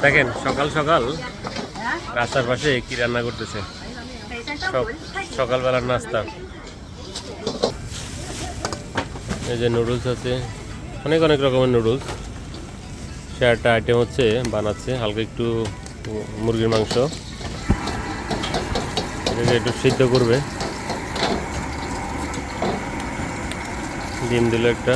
দেখেন সকাল সকাল রাস্তার পাশে কি রান্না করতেছে, সব সকালবেলার নাস্তা। এই যে নুডলস আছে, অনেক অনেক রকমের নুডলস। সে একটা আইটেম হচ্ছে বানাচ্ছে, হালকা একটু মুরগির মাংস, এটাকে একটু সিদ্ধ করবে। ডিম দিল একটা।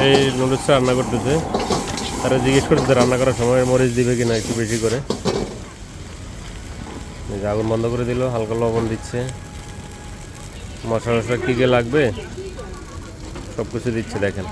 এই নুডলসটা রান্না করতেছে, তারা জিজ্ঞেস করতেছে রান্না করার সময় মরিচ দিবে কিনা একটু বেশি করে। আগুন বন্ধ করে দিল, হালকা লবণ দিচ্ছে, মশলা টশলা কী কী লাগবে সব কিছু দিচ্ছে দেখেন।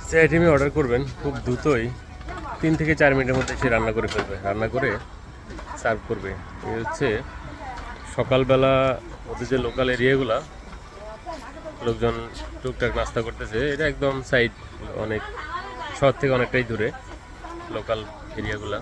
যে আইটেমই অর্ডার করবেন খুব দ্রুতই 3 থেকে 4 মিনিটের মধ্যে সে রান্না করে ফেলবে, রান্না করে সার্ভ করবে। এই হচ্ছে সকালবেলা ওদের যে লোকাল এরিয়াগুলা লোকজন টুকটাক নাস্তা করতেছে, এটা একদম সাইড, অনেক শহর থেকে অনেকটাই দূরে লোকাল এরিয়াগুলা।